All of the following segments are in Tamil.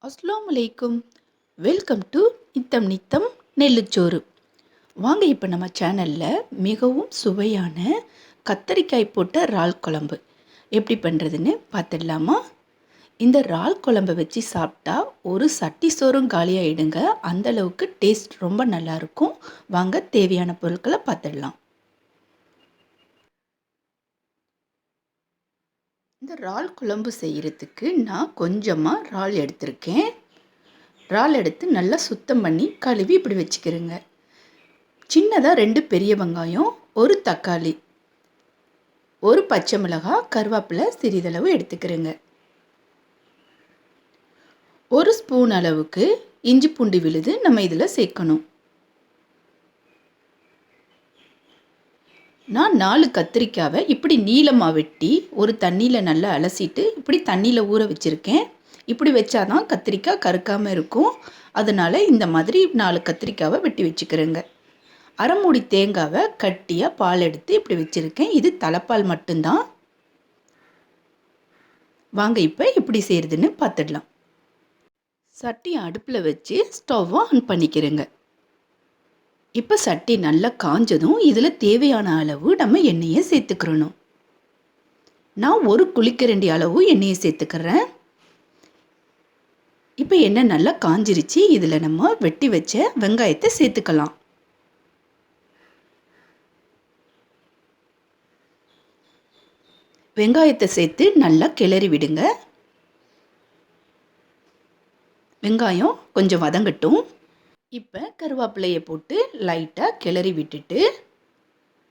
அஸ்ஸலாமு அலைக்கும். வெல்கம் டு நித்தம் நித்தம் நெல்லுச்சோறு. வாங்க இப்போ நம்ம சேனலில் மிகவும் சுவையான கத்தரிக்காய் போட்ட இறால் குழம்பு எப்படி பண்ணுறதுன்னு பார்த்துடலாமா? இந்த இறால் குழம்பை வச்சு சாப்பிட்டா ஒரு சட்டி சோறும் காலியாகிடுங்க. அந்தளவுக்கு டேஸ்ட் ரொம்ப நல்லாயிருக்கும். வாங்க தேவையான பொருட்களை பார்த்துடலாம். இந்த இறால் குழம்பு செய்கிறதுக்கு நான் கொஞ்சமாக இறால் எடுத்திருக்கேன். இறால் எடுத்து நல்லா சுத்தம் பண்ணி கழுவி இப்படி வச்சுக்கிறேங்க. சின்னதாக 2 பெரிய வெங்காயம், ஒரு தக்காளி, ஒரு பச்சை மிளகாய், கருவேப்பிலை சிறிதளவு எடுத்துக்கிறேங்க. 1 ஸ்பூன் அளவுக்கு இஞ்சி பூண்டு விழுது நம்ம இதில் சேர்க்கணும். நான் 4 கத்திரிக்காவை இப்படி நீளமாக வெட்டி ஒரு தண்ணியில் நல்லா அலசிட்டு இப்படி தண்ணியில் ஊற வச்சுருக்கேன். இப்படி வச்சாதான் கத்திரிக்காய் கருக்காமல் இருக்கும். அதனால் இந்த மாதிரி 4 கத்திரிக்காவை வெட்டி வச்சுக்கிறேங்க. அரை மூடி தேங்காவை கட்டியாக பால் எடுத்து இப்படி வச்சுருக்கேன். இது தலைப்பால் மட்டும்தான். வாங்க இப்போ எப்படி செய்கிறதுன்னு பார்த்துடலாம். சட்டி அடுப்பில் வச்சு ஸ்டவ்வை ஆன் பண்ணிக்கிறேங்க. இப்போ சட்டி நல்லா காஞ்சதும் இதில் தேவையான அளவு நம்ம எண்ணெயை சேர்த்துக்கிறணும். நான் ஒரு குழிக்கரண்டி அளவு எண்ணெயை சேர்த்துக்கிறேன். இப்போ எண்ணெய் நல்லா காஞ்சிருச்சு. இதில் நம்ம வெட்டி வச்ச வெங்காயத்தை சேர்த்துக்கலாம். வெங்காயத்தை சேர்த்து நல்லா கிளறி விடுங்க. வெங்காயம் கொஞ்சம் வதங்கட்டும். இப்போ கருவேப்பிலையை போட்டு லைட்டாக கிளறி விட்டுட்டு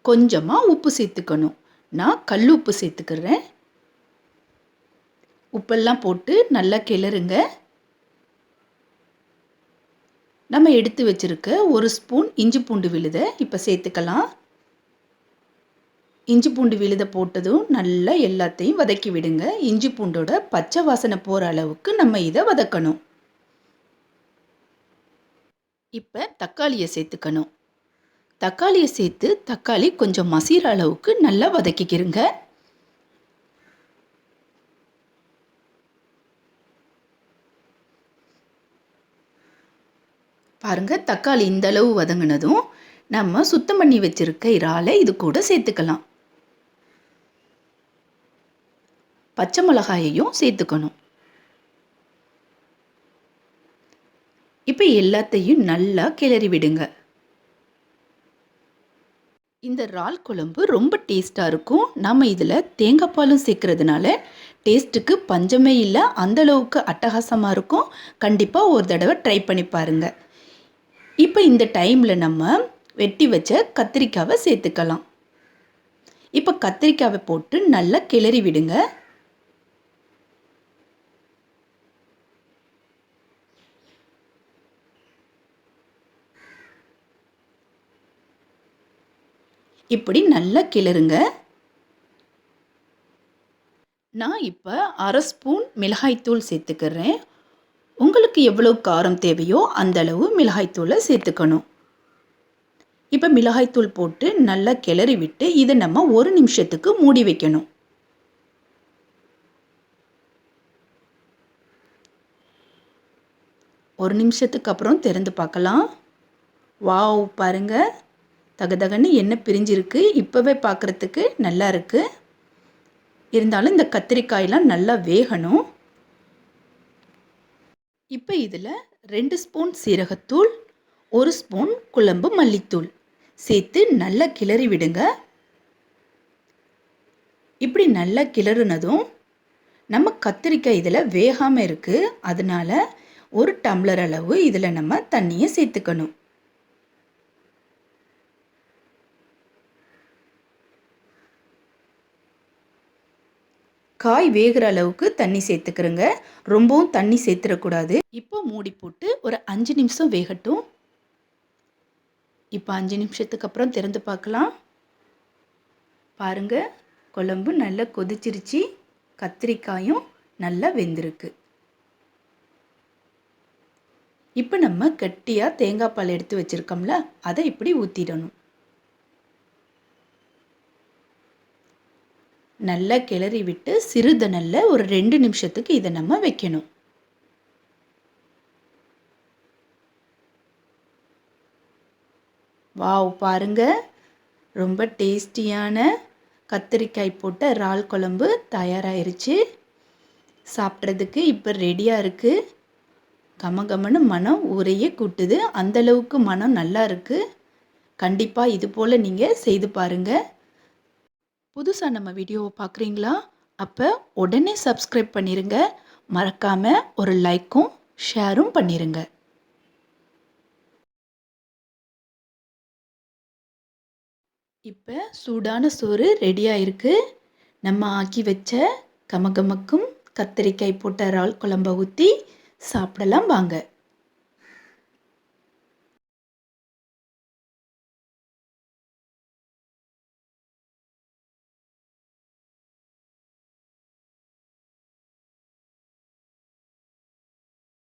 கொஞ்சமாக உப்பு சேர்த்துக்கணும். நான் கல் உப்பு சேர்த்துக்கிறேன். உப்பெல்லாம் போட்டு நல்லா கிளறுங்க. நம்ம எடுத்து வச்சுருக்க 1 ஸ்பூன் இஞ்சி பூண்டு விழுதை இப்போ சேர்த்துக்கலாம். இஞ்சி பூண்டு விழுதை போட்டதும் நல்லா எல்லாத்தையும் வதக்கி விடுங்க. இஞ்சி பூண்டோட பச்சை வாசனை போகிற அளவுக்கு நம்ம இதை வதக்கணும். இப்போ தக்காளியை சேர்த்துக்கணும். தக்காளியை சேர்த்து தக்காளி கொஞ்சம் மசிகிற அளவுக்கு நல்லா வதக்கிக்கிறங்க. பாருங்கள், தக்காளி இந்த அளவு வதங்கினதும் நம்ம சுத்தம் பண்ணி வச்சுருக்க இறாலை இது கூட சேர்த்துக்கலாம். பச்சை மிளகாயையும் சேர்த்துக்கணும். இப்போ எல்லாத்தையும் நல்லா கிளறி விடுங்க. இந்த இறால் குழம்பு ரொம்ப டேஸ்ட்டாக இருக்கும். நம்ம இதில் தேங்காய் பாலும் சேர்க்கறதுனால டேஸ்ட்டுக்கு பஞ்சமே இல்லை. அந்தளவுக்கு அட்டகாசமாக இருக்கும். கண்டிப்பாக ஒரு தடவை ட்ரை பண்ணி பாருங்கள். இப்போ இந்த டைமில் நம்ம வெட்டி வச்ச கத்திரிக்காவை சேர்த்துக்கலாம். இப்போ கத்திரிக்காவை போட்டு நல்லா கிளறி விடுங்க. இப்படி நல்லா கிளறுங்க. நான் இப்போ அரை ஸ்பூன் மிளகாய்த்தூள் சேர்த்துக்கிறேன். உங்களுக்கு எவ்வளோ காரம் தேவையோ அந்த அளவு மிளகாய்த்தூளை சேர்த்துக்கணும். இப்போ மிளகாய்த்தூள் போட்டு நல்லா கிளறி விட்டு இதை நம்ம 1 நிமிஷத்துக்கு மூடி வைக்கணும். ஒரு நிமிஷத்துக்கு அப்புறம் திறந்து பார்க்கலாம். வாவ், பாருங்கள், தகதகன்னு எண்ணெய் பிரிஞ்சிருக்கு. இப்போவே பார்க்குறதுக்கு நல்லா இருக்குது. இருந்தாலும் இந்த கத்திரிக்காயெலாம் நல்லா வேகணும். இப்போ இதில் 2 ஸ்பூன் சீரகத்தூள், 1 ஸ்பூன் குழம்பு மல்லித்தூள் சேர்த்து நல்லா கிளறி விடுங்க. இப்படி நல்லா கிளறுனதும் நம்ம கத்திரிக்காய் இதில் வேகாமல் இருக்குது. அதனால் 1 டம்ளர் அளவு இதில் நம்ம தண்ணியை சேர்த்துக்கணும். காய் வேகிற அளவுக்கு தண்ணி சேர்த்துக்கிறேங்க. ரொம்பவும் தண்ணி சேர்த்துடக்கூடாது. இப்போ மூடி போட்டு ஒரு 5 நிமிஷம் வேகட்டும். இப்போ 5 நிமிஷத்துக்கு அப்புறம் திறந்து பார்க்கலாம். பாருங்கள், குழம்பு நல்லா கொதிச்சிருச்சு. கத்திரிக்காயும் நல்லா வெந்திருக்கு. இப்போ நம்ம கட்டியாக தேங்காய் பால் எடுத்து வச்சுருக்கோம்ல, அதை இப்படி ஊற்றிடணும். நல்லா கிளறி விட்டு சிறுதனல்ல ஒரு 2 நிமிஷத்துக்கு இதை நம்ம வைக்கணும். வாவ் பாருங்க, ரொம்ப டேஸ்டியான கத்திரிக்காய் போட்ட இறால் குழம்பு தயாராகிருச்சு. சாப்பிட்றதுக்கு இப்போ ரெடியாக இருக்குது. கமகமன்னு மனம் ஊரையே கூட்டுது. அந்தளவுக்கு மனம் நல்லா இருக்குது. கண்டிப்பாக இது போல் நீங்கள் செய்து பாருங்கள். புதுசாக நம்ம வீடியோவை பார்க்குறீங்களா? அப்போ உடனே சப்ஸ்கிரைப் பண்ணிடுங்க. மறக்காமல் ஒரு லைக்கும் ஷேரும் பண்ணிடுங்க. இப்போ சூடான சோறு ரெடியாக இருக்குது. நம்ம ஆக்கி வச்ச கமகமக்கும் கத்திரிக்காய் போட்ட இறால் குழம்ப ஊற்றி சாப்பிடலாம் வாங்க.